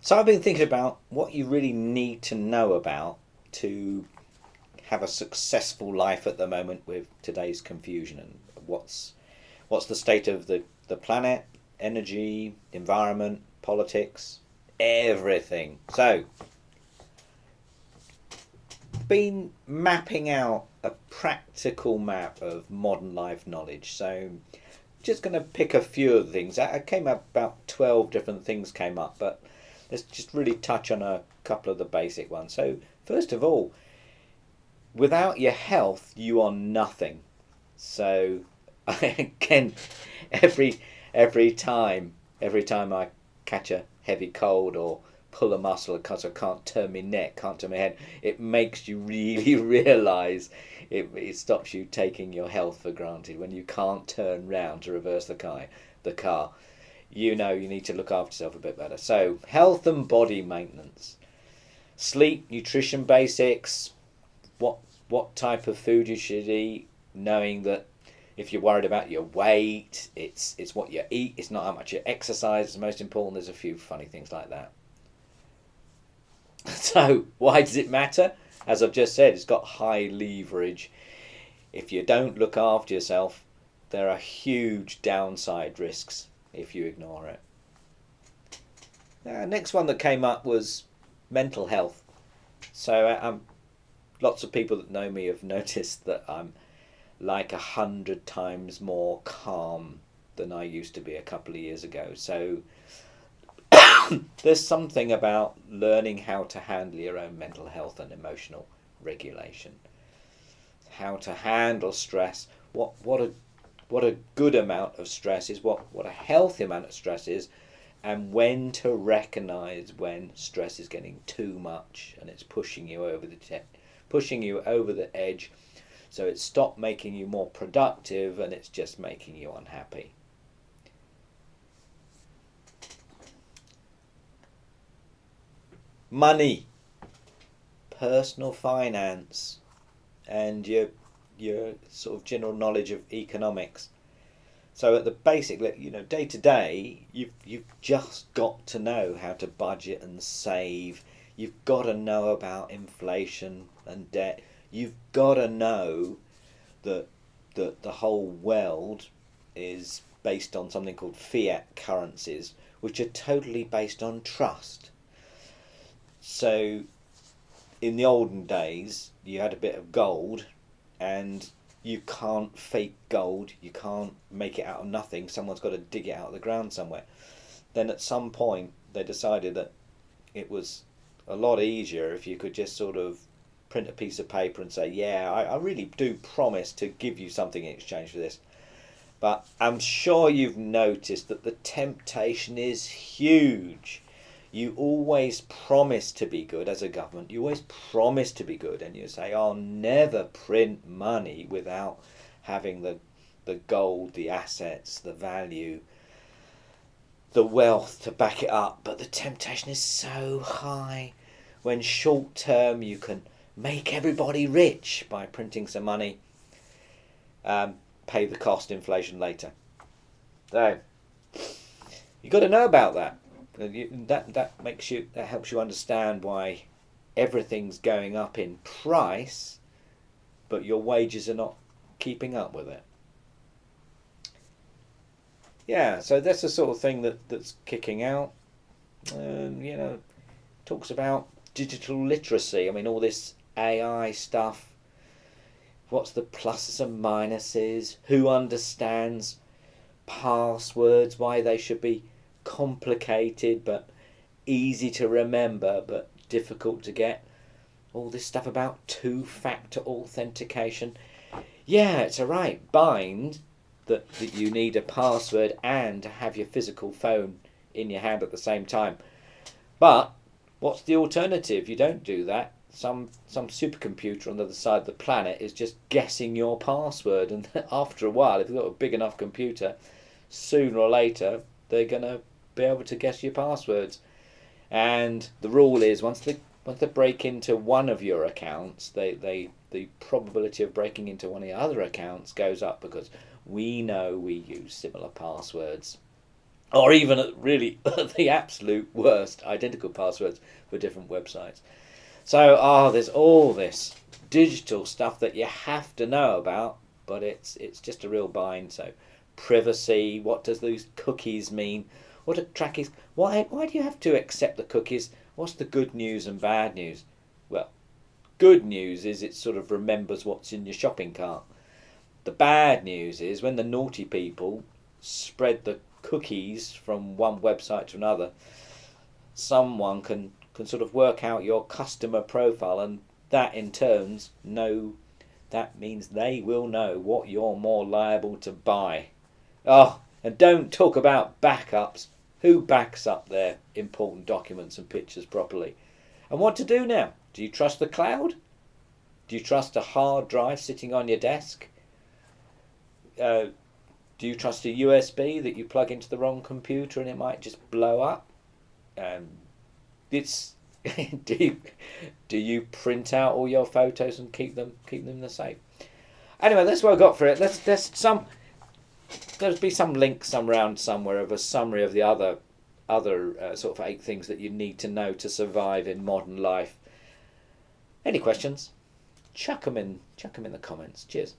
So I've been thinking about what you really need to know about to have a successful life at the moment with today's confusion, and what's the state of the planet, energy, environment, politics, everything. So been mapping out a practical map of modern life knowledge. So just going to pick a few of the things. I came up about 12 different things came up, but let's just really touch on a couple of the basic ones. So first of all, without your health, you are nothing. So again, every every time I catch a heavy cold or pull a muscle because I can't turn my neck, can't turn my head, it makes you really realise it stops you taking your health for granted when you can't turn round to reverse the car. You know you need to look after yourself a bit better. So health and body maintenance, sleep, nutrition basics, what what type of food you should eat, knowing that if you're worried about your weight, it's what you eat, it's not how much you exercise is most important. There's a few funny things like that. So why does it matter? As I've just said, it's got high leverage. If you don't look after yourself, there are huge downside risks if you ignore it. Next one that came up was mental health. So lots of people that know me have noticed that I'm like 100 times more calm than I used to be a couple of years ago. So there's something about learning how to handle your own mental health and emotional regulation, how to handle stress, what a good amount of stress is, what a healthy amount of stress is, and when to recognize when stress is getting too much and it's pushing you over the edge. So it's stopped making you more productive and it's just making you unhappy. Money, personal finance, and your sort of general knowledge of economics. So at the basic, day to day, you've just got to know how to budget and save. You've got to know about inflation and debt. You've got to know that the whole world is based on something called fiat currencies, which are totally based on trust. So in the olden days, you had a bit of gold, and you can't fake gold. You can't make it out of nothing. Someone's got to dig it out of the ground somewhere. Then at some point, they decided that it was a lot easier if you could just sort of print a piece of paper and say, yeah, I really do promise to give you something in exchange for this. But I'm sure you've noticed that the temptation is huge. You always promise to be good as a government. You always promise to be good, and you say, I'll never print money without having the gold, the assets, the value, the wealth to back it up. But the temptation is so high when short term you can make everybody rich by printing some money, pay the cost inflation later. So you've got to know about that. That helps you understand why everything's going up in price, but your wages are not keeping up with it. Yeah, so that's the sort of thing that's kicking out. Talks about digital literacy. I mean, all this AI stuff. What's the pluses and minuses? Who understands passwords? Why they should be complicated but easy to remember but difficult to get. All this stuff about two-factor authentication. Yeah, it's alright, bind that you need a password and to have your physical phone in your hand at the same time. But what's the alternative? You don't do that. Some supercomputer on the other side of the planet is just guessing your password, and after a while, if you've got a big enough computer, sooner or later they're going to be able to guess your passwords. And the rule is once they break into one of your accounts, the probability of breaking into one of the other accounts goes up because we know we use similar passwords. or even at really the absolute worst, identical passwords for different websites. So, there's all this digital stuff that you have to know about, but it's just a real bind. So, privacy. What does those cookies mean? What are trackies? Why do you have to accept the cookies? What's the good news and bad news? Well, good news is it sort of remembers what's in your shopping cart. The bad news is when the naughty people spread the cookies from one website to another, someone can sort of work out your customer profile, and that in turns that means they will know what you're more liable to buy. Oh, and don't talk about backups. Who backs up their important documents and pictures properly? And what to do now? Do you trust the cloud? Do you trust a hard drive sitting on your desk? Do you trust a USB that you plug into the wrong computer and it might just blow up? It's do you print out all your photos and keep them in the safe? Anyway, that's what I got for it. There'll be some link around somewhere of a summary of the other sort of 8 things that you need to know to survive in modern life. Any questions? Chuck them in the comments. Cheers.